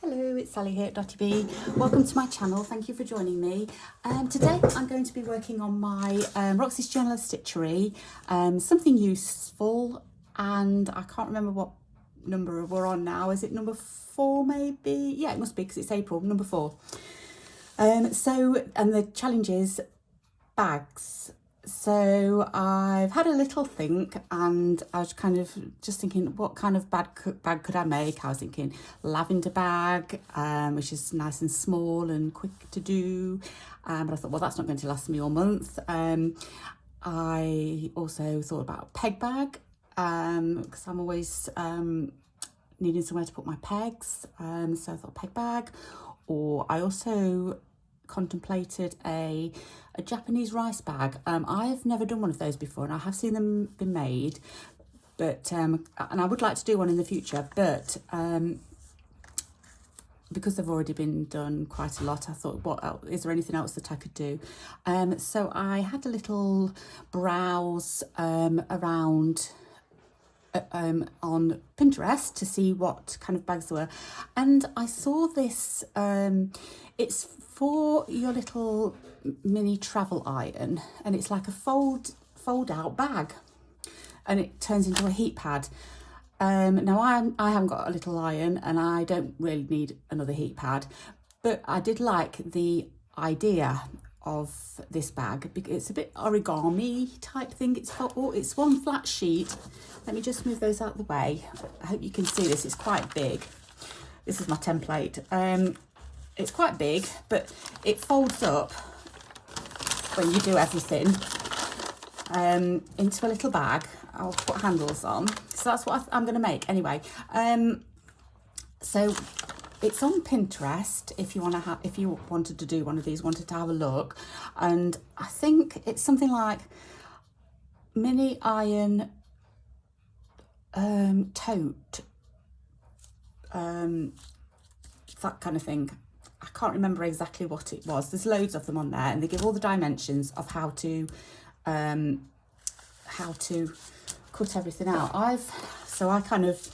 Hello, it's Sally here at Dotty Bee. Welcome to my channel. Thank you for joining me. Today I'm going to be working on my Roxy's Journal of Stitchery, something useful, and I can't remember what number we're on now. Is it number 4 maybe? Yeah, it must be because it's April, number 4. And the challenge is bags. So I've had a little think, and I was kind of just thinking, what kind of bag could I make? I was thinking lavender bag, which is nice and small and quick to do. But I thought, well, that's not going to last me all month. I also thought about a peg bag, because I'm always needing somewhere to put my pegs. So I thought peg bag, or I also contemplated a Japanese rice bag. I've never done one of those before, and I have seen them been made, but and I would like to do one in the future, but because they've already been done quite a lot, I thought, what else, is there anything else that I could do? So I had a little browse around on Pinterest to see what kind of bags there were, and I saw this. It's for your little mini travel iron, and it's like a fold out bag, and it turns into a heat pad. Now I haven't got a little iron, and I don't really need another heat pad, but I did like the idea of this bag because it's a bit origami type thing. It's one flat sheet. Let me just move those out of the way. I hope you can see this. It's quite big. This is my template. It's quite big, but it folds up when you do everything into a little bag. I'll put handles on. So that's what I'm going to make anyway. So it's on Pinterest if you wanted to do one of these, wanted to have a look. And I think it's something like mini iron tote, that kind of thing. I can't remember exactly what it was. There's loads of them on there, and they give all the dimensions of how to cut everything out. I kind of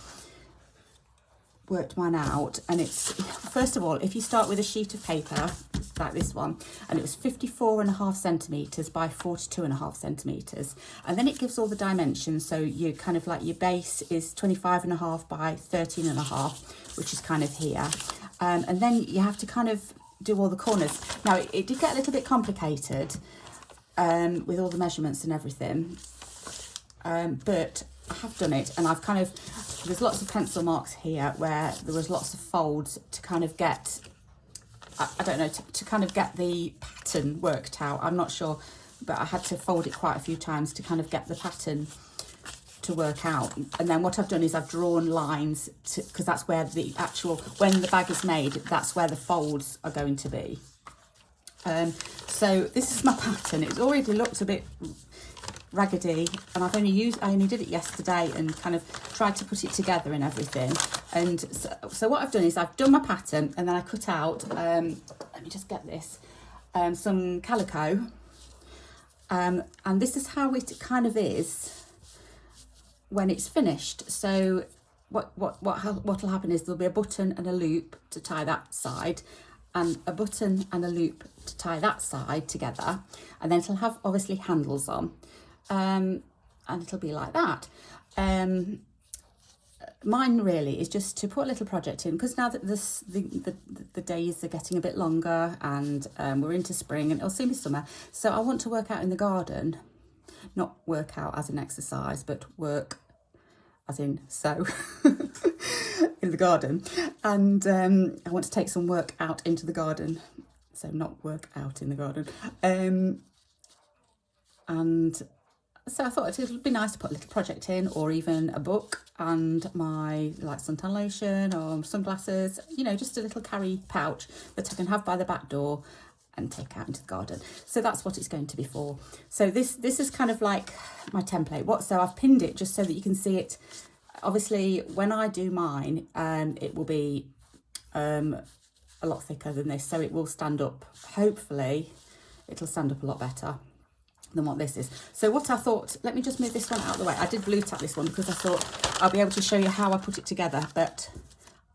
worked mine out, and it's, first of all, if you start with a sheet of paper like this one, and it was 54.5 centimeters by 42.5 centimeters, and then it gives all the dimensions. So you kind of like, your base is 25.5 by 13.5, which is kind of here, and then you have to kind of do all the corners. Now it did get a little bit complicated with all the measurements and everything, but I have done it, and I've kind of, there's lots of pencil marks here where there was lots of folds to kind of get, I don't know, to kind of get the pattern worked out. I'm not sure, but I had to fold it quite a few times to kind of get the pattern to work out. And then what I've done is I've drawn lines because that's where the actual, when the bag is made, that's where the folds are going to be. So this is my pattern. It's already looked a bit raggedy, and I only did it yesterday and kind of tried to put it together and everything. And so what I've done is I've done my pattern, and then I cut out, let me just get this, some calico, and this is how it kind of is when it's finished. So what'll happen is there'll be a button and a loop to tie that side, and a button and a loop to tie that side together, and then it'll have obviously handles on. And it'll be like that. Mine really is just to put a little project in, because now that the days are getting a bit longer, and we're into spring, and it'll soon be summer, so I want to work out in the garden. Not work out as an exercise, but work as in sew in the garden. And I want to take some work out into the garden, so not work out in the garden. And so I thought it would be nice to put a little project in, or even a book and my like suntan lotion or sunglasses, you know, just a little carry pouch that I can have by the back door and take out into the garden. So that's what it's going to be for. So this is kind of like my template. So I've pinned it just so that you can see it. Obviously, when I do mine, it will be a lot thicker than this, so it will stand up. Hopefully, it'll stand up a lot better than what this is. So what I thought, let me just move this one out of the way. I did blue tack this one because I thought I'll be able to show you how I put it together, but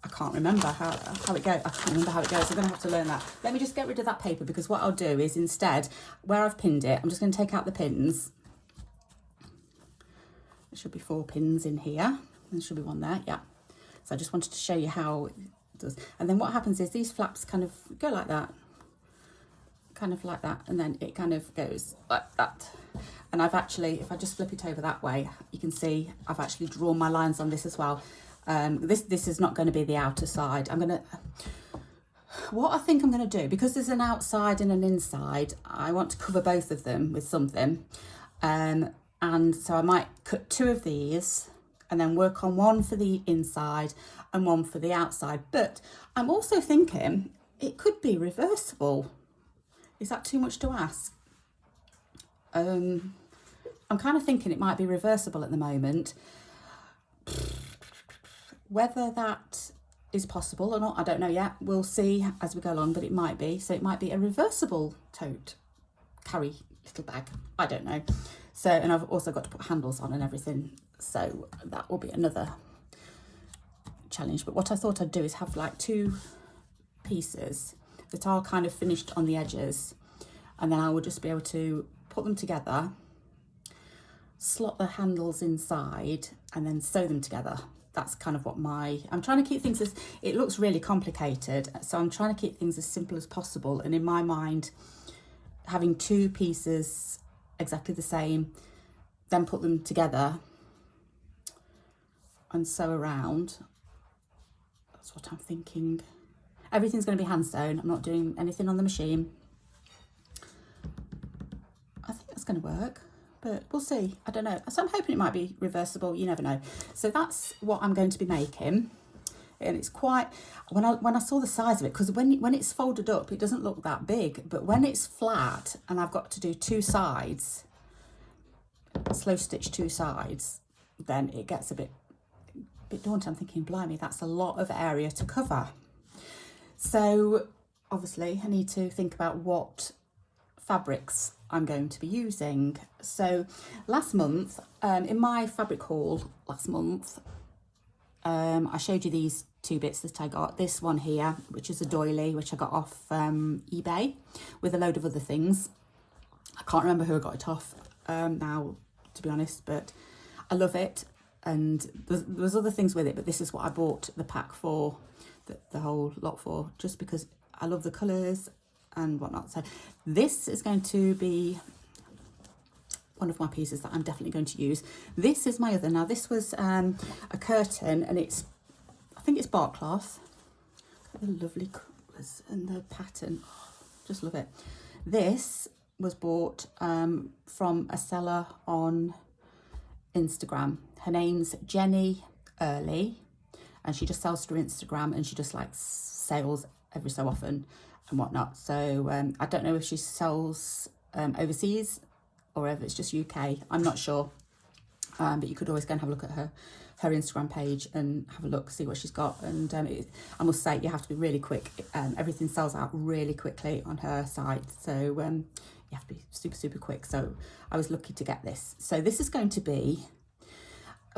I can't remember how it goes. I can't remember how it goes. I'm going to have to learn that. Let me just get rid of that paper, because what I'll do is instead, where I've pinned it, I'm just going to take out the pins. There should be 4 pins in here. There should be one there, yeah. So I just wanted to show you how it does. And then what happens is these flaps kind of go like that. Kind of like that, and then it kind of goes like that. And I've actually, if I just flip it over that way, you can see I've actually drawn my lines on this as well. This is not going to be the outer side. What I think I'm going to do, because there's an outside and an inside, I want to cover both of them with something. And so I might cut 2 of these and then work on one for the inside and one for the outside. But I'm also thinking it could be reversible. Is that too much to ask? I'm kind of thinking it might be reversible at the moment. Whether that is possible or not, I don't know yet. We'll see as we go along, but it might be. So it might be a reversible tote carry little bag. I don't know. So, and I've also got to put handles on and everything. So that will be another challenge. But what I thought I'd do is have like 2 pieces that are kind of finished on the edges, and then I will just be able to put them together, slot the handles inside, and then sew them together. That's kind of what I'm trying to keep things as, it looks really complicated, so I'm trying to keep things as simple as possible. And in my mind, having 2 pieces exactly the same, then put them together and sew around, that's what I'm thinking. Everything's going to be hand sewn. I'm not doing anything on the machine. I think that's going to work, but we'll see. I don't know. So I'm hoping it might be reversible. You never know. So that's what I'm going to be making. And it's quite, when I saw the size of it, because when it's folded up, it doesn't look that big. But when it's flat and I've got to do 2 sides, slow stitch 2 sides, then it gets a bit daunting. I'm thinking, blimey, that's a lot of area to cover. So obviously I need to think about what fabrics I'm going to be using. So last month, in my fabric haul last month, I showed you these 2 bits that I got. This one here, which is a doily, which I got off eBay with a load of other things. I can't remember who I got it off now, to be honest, but I love it. And there's other things with it, but this is what I bought the pack for, the whole lot for, just because I love the colours and whatnot. So this is going to be one of my pieces that I'm definitely going to use. This is my other. Now this was a curtain, and I think it's bark cloth. Look at the lovely colours and the pattern. Just love it. This was bought from a seller on Instagram. Her name's Jenny Early, and she just sells through Instagram, and she just like sales every so often and whatnot. So I don't know if she sells overseas or if it's just UK. I'm not sure, but you could always go and have a look at her Instagram page and have a look, see what she's got. And I must say, you have to be really quick. Everything sells out really quickly on her site, so you have to be super quick. So I was lucky to get this. So this is going to be,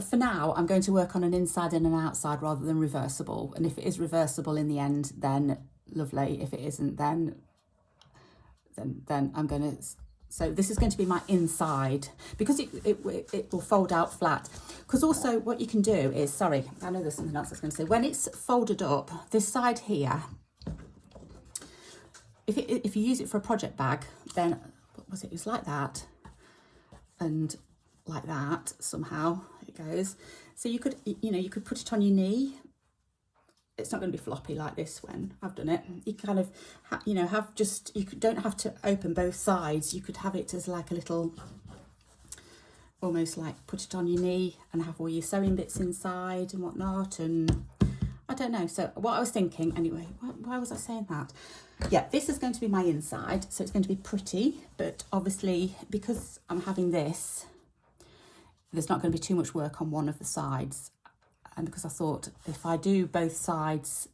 for now, I'm going to work on an inside and an outside rather than reversible. And if it is reversible in the end, then lovely. If it isn't, then I'm going to... So this is going to be my inside, because it will fold out flat. Because also what you can do is, sorry, I know there's something else I was going to say. When it's folded up, this side here, if you use it for a project bag, then, what was it? It was like that. And like that, somehow it goes. So you could put it on your knee. It's not going to be floppy like this when I've done it. You kind of, have just, don't have to open both sides. You could have it as like a little, almost like put it on your knee and have all your sewing bits inside and whatnot. And I don't know. So what I was thinking, anyway, why was I saying that? Yeah, this is going to be my inside. So it's going to be pretty, but obviously because I'm having this, there's not going to be too much work on one of the sides. And because I thought if I do both sides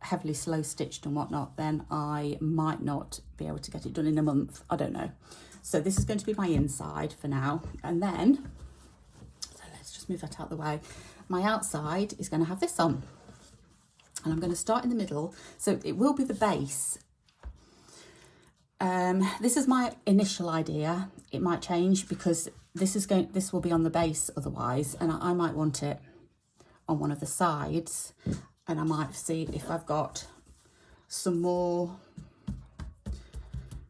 heavily slow stitched and whatnot, then I might not be able to get it done in a month. I don't know. So this is going to be my inside for now. And then, so let's just move that out of the way. My outside is going to have this on. And I'm going to start in the middle, so it will be the base. This is my initial idea. It might change because this will be on the base otherwise, and I might want it on one of the sides, and I might see if I've got some more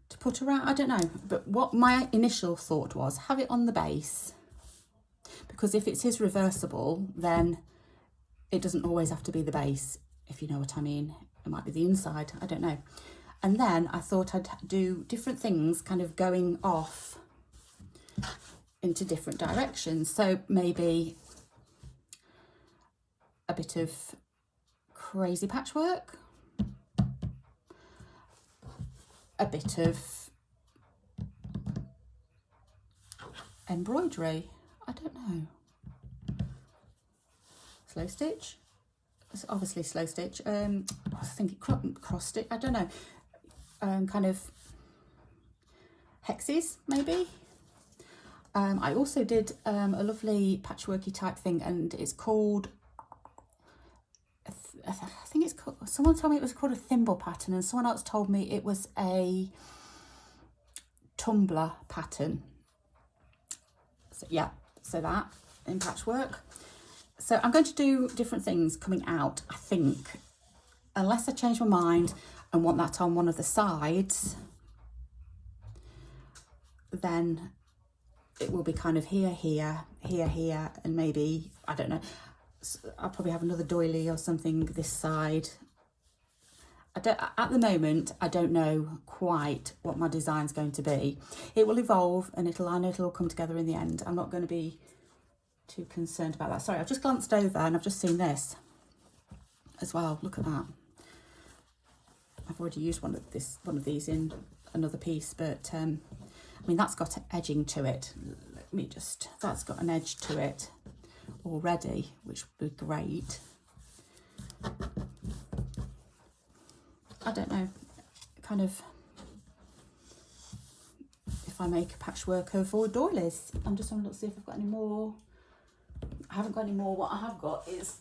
to put around. I don't know, but what my initial thought was, have it on the base, because if it is reversible, then it doesn't always have to be the base, if you know what I mean. It might be the inside, I don't know. And then I thought I'd do different things kind of going off into different directions. So maybe a bit of crazy patchwork, a bit of embroidery, I don't know, slow stitch, it's obviously slow stitch, I think cross stitch, I don't know, kind of hexes maybe. I also did a lovely patchworky type thing, and it's called, I think it's called, someone told me it was called a thimble pattern, and someone else told me it was a tumbler pattern. So yeah, so that in patchwork. So I'm going to do different things coming out, I think, unless I change my mind and want that on one of the sides, then it will be kind of here, here, here, here, and maybe, I don't know, I'll probably have another doily or something this side. At the moment, I don't know quite what my design's going to be. It will evolve, and I know it'll all come together in the end. I'm not going to be too concerned about that. Sorry, I've just glanced over and I've just seen this as well. Look at that. I've already used one of these in another piece, but I mean, that's got edging to it. Let me just, that's got an edge to it already, which would be great. I don't know, kind of, if I make a patchwork of all doilies. I'm just having a look to see if I've got any more. I haven't got any more. What I have got is,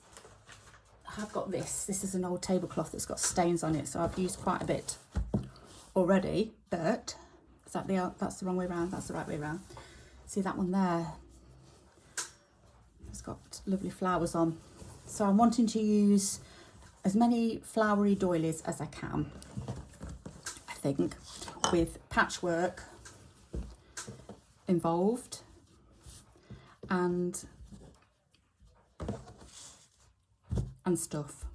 I have got this. This is an old tablecloth that's got stains on it, so I've used quite a bit already, but is that that's the wrong way around, that's the right way around. See that one there? It's got lovely flowers on. So I'm wanting to use as many flowery doilies as I can, I think, with patchwork involved, and stuff.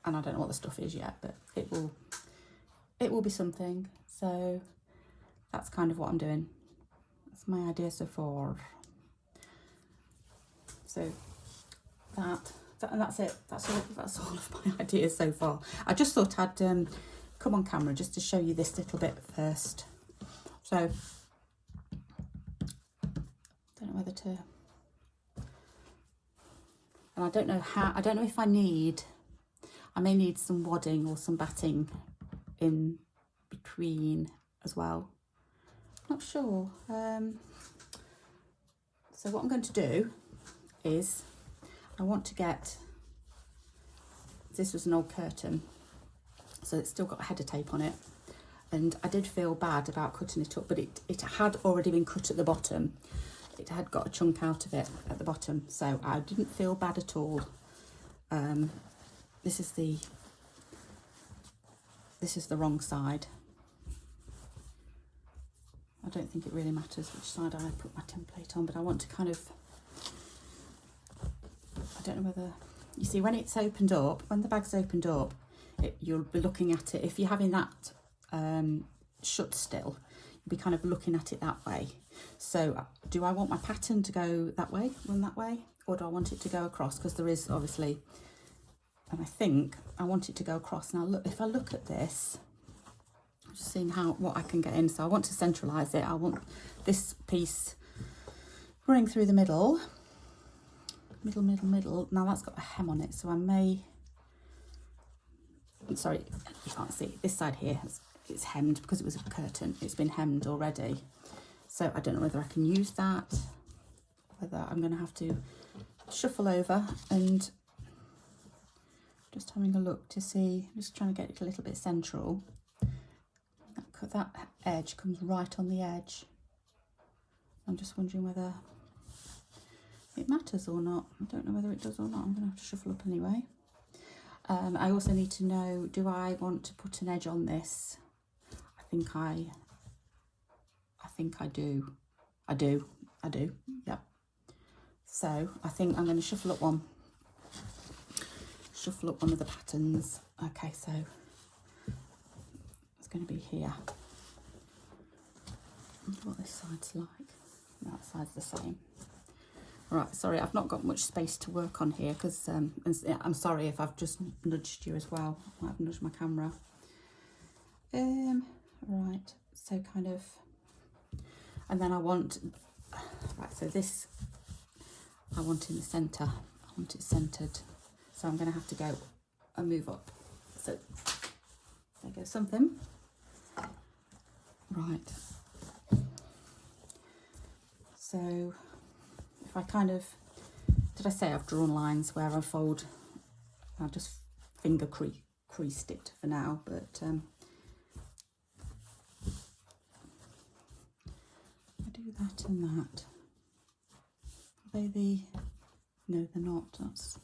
And I don't know what the stuff is yet, but it will be something. So that's kind of what I'm doing. That's my idea so far. So and that's it. That's all of my ideas so far. I just thought I'd come on camera just to show you this little bit first. So don't know whether to, and I don't know if I may need some wadding or some batting in between as well. Not sure. So what I'm going to do is, I want to get, this was an old curtain, so it's still got a header tape on it, and I did feel bad about cutting it up, but it had already been cut at the bottom. It had got a chunk out of it at the bottom, so I didn't feel bad at all. This is the wrong side. I don't think it really matters which side I put my template on, but I want to kind of, I don't know whether, you see, when it's opened up, when the bag's opened up, you'll be looking at it, if you're having that shut still, you'll be kind of looking at it that way. So do I want my pattern to go that way, run that way, or do I want it to go across? Because there is obviously, and I think I want it to go across. Now look, if I look at this, I'm just seeing what I can get in. So I want to centralise it. I want this piece running through the middle. Middle. Now that's got a hem on it, so I may, I'm sorry, you can't see, this side here, it's hemmed because it was a curtain. It's been hemmed already. So I don't know whether I can use that, whether I'm going to have to shuffle over and Just having a look to see, just trying to get it a little bit central. That edge comes right on the edge. I'm just wondering whether it matters or not. I don't know whether it does or not. I'm going to have to shuffle up anyway. I also need to know, do I want to put an edge on this? I think I do. I do. Yep. So I think I'm going to shuffle up one of the patterns. Okay, so it's going to be here. I wonder what this side's like. That side's the same. Right, sorry, I've not got much space to work on here because I'm sorry if I've just nudged you as well. I've nudged my camera. Right, so kind of, and then I want, right, so this, I want in the centre. I want it centred. So I'm going to have to go and move up. So there goes something. Right. So if I kind of, did I say I've drawn lines where I fold? I'll just finger creased it for now, but I do that and that. Are they the, no they're not, that's,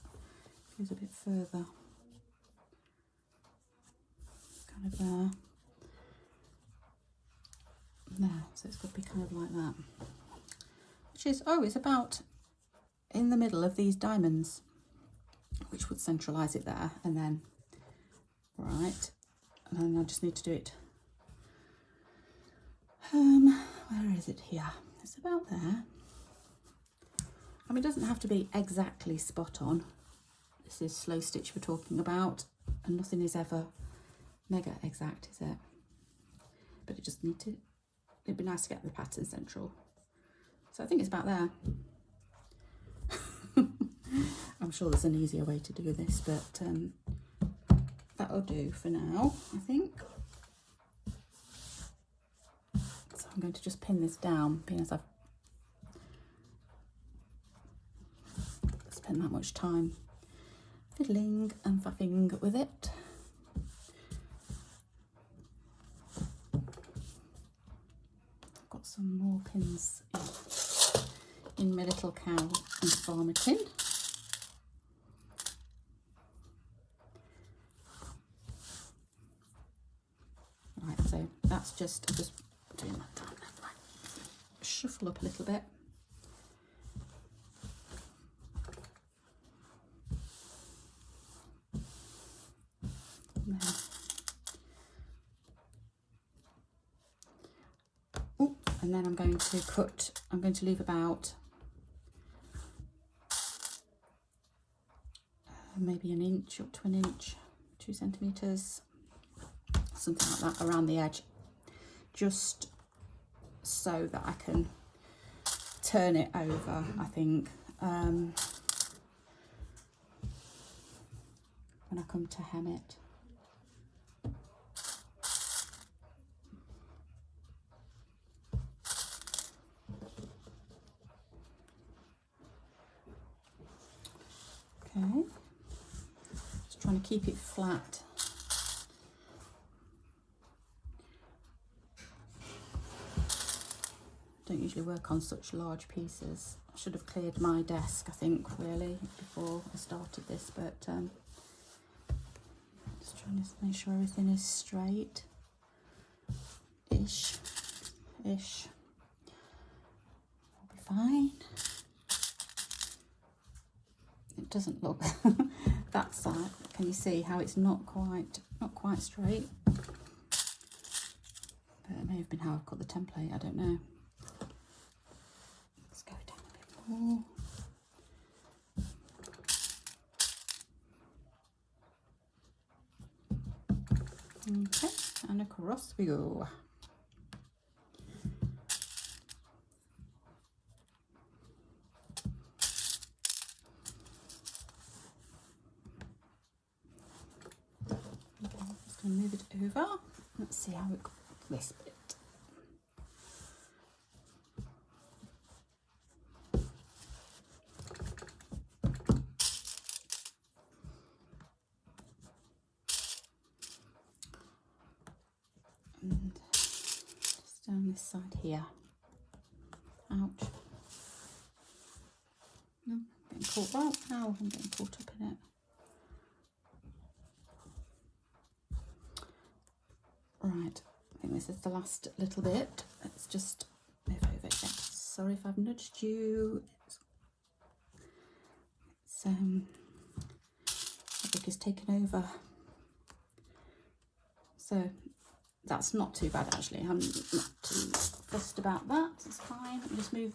goes a bit further. Kind of there. There, so it's got to be kind of like that. Which is, oh, it's about in the middle of these diamonds, which would centralise it there, and then, right, and then I just need to do it, where is it here? It's about there. I mean, it doesn't have to be exactly spot on. This is slow stitch we're talking about, and nothing is ever mega exact, is it? But it just need to, it'd be nice to get the pattern central. So I think it's about there. I'm sure there's an easier way to do this, but that'll do for now, I think. So I'm going to just pin this down, being as I've spent that much time fiddling and faffing with it. I've got some more pins in my little cow and farmer tin. Right, so that's just, I'm just doing that down there, right. Shuffle up a little bit. And then I'm going to cut, I'm going to leave about maybe an inch up to an inch, 2 centimetres, something like that around the edge, just so that I can turn it over, I think, when I come to hem it. Okay, just trying to keep it flat. Don't usually work on such large pieces. I should have cleared my desk, I think, really, before I started this, but just trying to make sure everything is straight. Ish. Will be fine. It doesn't look that side. Can you see how it's not quite straight? But it may have been how I've got the template, I don't know. Let's go down a bit more. Okay, and across we go. Move it over. Let's see how it got this bit. And just down this side here. Ouch. No, I'm getting caught. Well, now I'm getting caught up in it. Right, I think this is the last little bit. Let's just move over again. Sorry if I've nudged you. The book is taken over. So that's not too bad actually. I'm not too fussed about that. It's fine. I'll just move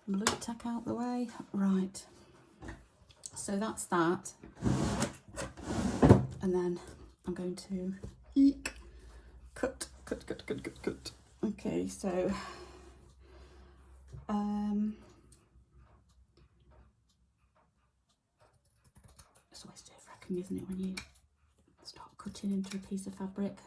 my loop tack out the way. Right. So that's that. And then I'm going to cut. Okay, so it's always nerve-wracking, isn't it, when you start cutting into a piece of fabric.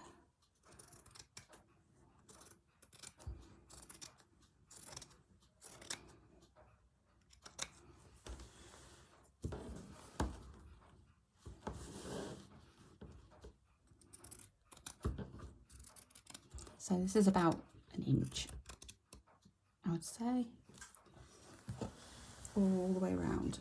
So this is about an inch, I would say, all the way around.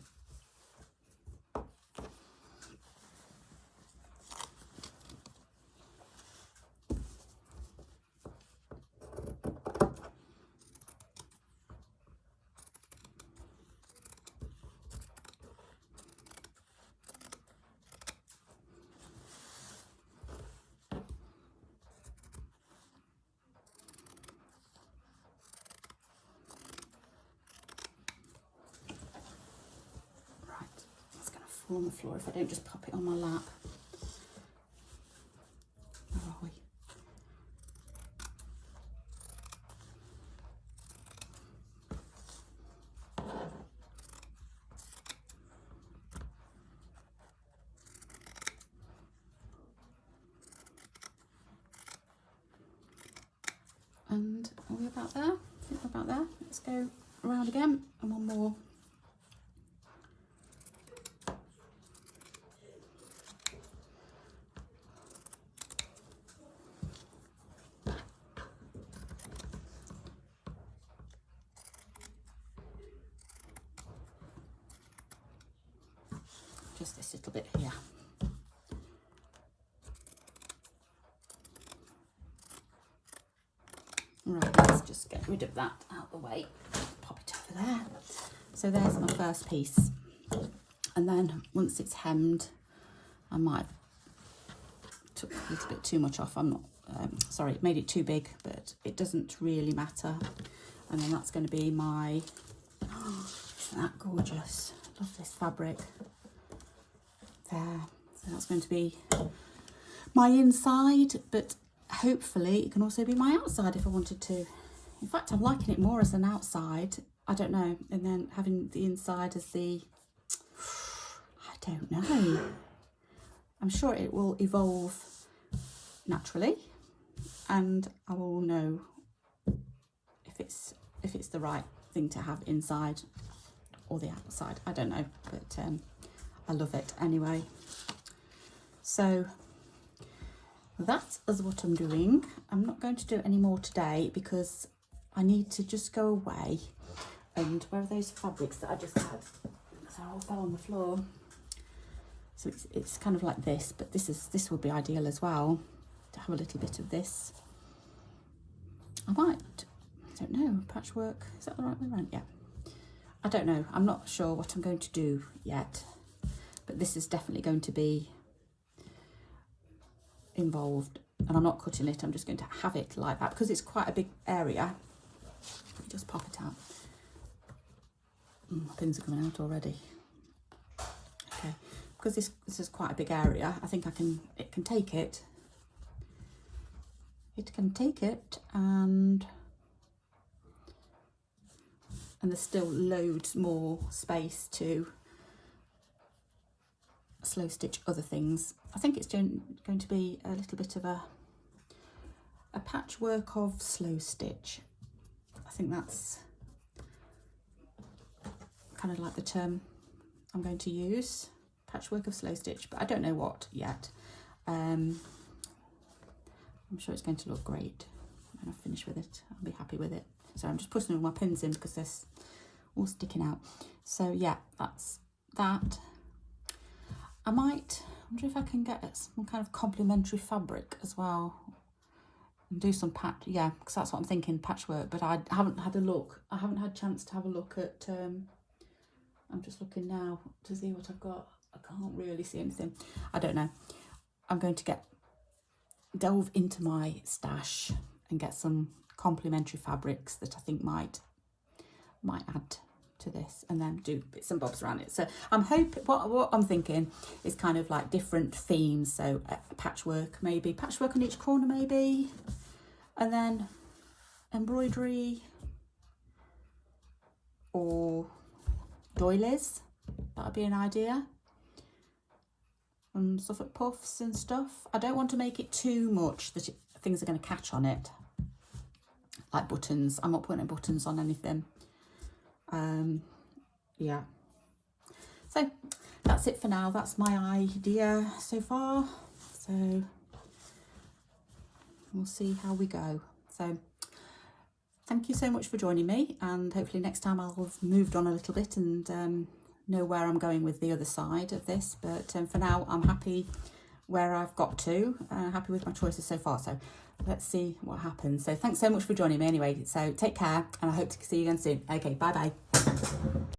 Fall on the floor if I don't just pop it on my lap. Where are we? And are we about there? I think we're about there. Let's go around again and one more. Just this little bit here. Right, let's just get rid of that out of the way. Pop it over there. So there's my first piece. And then once it's hemmed, I might have took a little bit too much off. I'm not, sorry, it made it too big, but it doesn't really matter. And then that's going to be my, isn't that gorgeous? Love this fabric. There, so that's going to be my inside, but hopefully it can also be my outside if I wanted to. In fact, I'm liking it more as an outside, I don't know, and then having the inside as the, I don't know. I'm sure it will evolve naturally and I will know if it's the right thing to have inside or the outside. I don't know, but I love it anyway. So that is what I'm doing. I'm not going to do any more today because I need to just go away. And where are those fabrics that I just had? So I all fell on the floor. So it's kind of like this, but this would be ideal as well to have a little bit of this. I don't know, patchwork, is that the right way around? Yeah. I don't know, I'm not sure what I'm going to do yet. But this is definitely going to be involved, and I'm not cutting it, I'm just going to have it like that because it's quite a big area. Just pop it out. Pins are coming out already. Okay, because this is quite a big area, I think it can take it. It can take it, and there's still loads more space to slow stitch other things. I think it's going to be a little bit of a patchwork of slow stitch. I think that's kind of like the term I'm going to use, patchwork of slow stitch, but I don't know what yet. I'm sure it's going to look great when I finish with it. I'll be happy with it. So I'm just putting all my pins in because they're all sticking out. So yeah, that's that. I wonder if I can get some kind of complementary fabric as well and do some yeah, because that's what I'm thinking, patchwork, but I haven't had a look. I haven't had a chance to have a look at, I'm just looking now to see what I've got. I can't really see anything. I don't know. I'm going to delve into my stash and get some complementary fabrics that I think might add to this, and then do bits and bobs around it. So I'm hoping, what I'm thinking is kind of like different themes. So patchwork on each corner maybe, and then embroidery or doilies. That'd be an idea. And stuff at puffs and stuff. I don't want to make it too much that things are going to catch on it, like buttons. I'm not putting buttons on anything. Yeah, so that's it for now. That's my idea so far, so we'll see how we go. So thank you so much for joining me, and hopefully next time I'll have moved on a little bit and know where I'm going with the other side of this. But for now, I'm happy where I've got to, happy with my choices so far. So let's see what happens. So thanks so much for joining me anyway. So take care, and I hope to see you again soon. Okay, bye bye.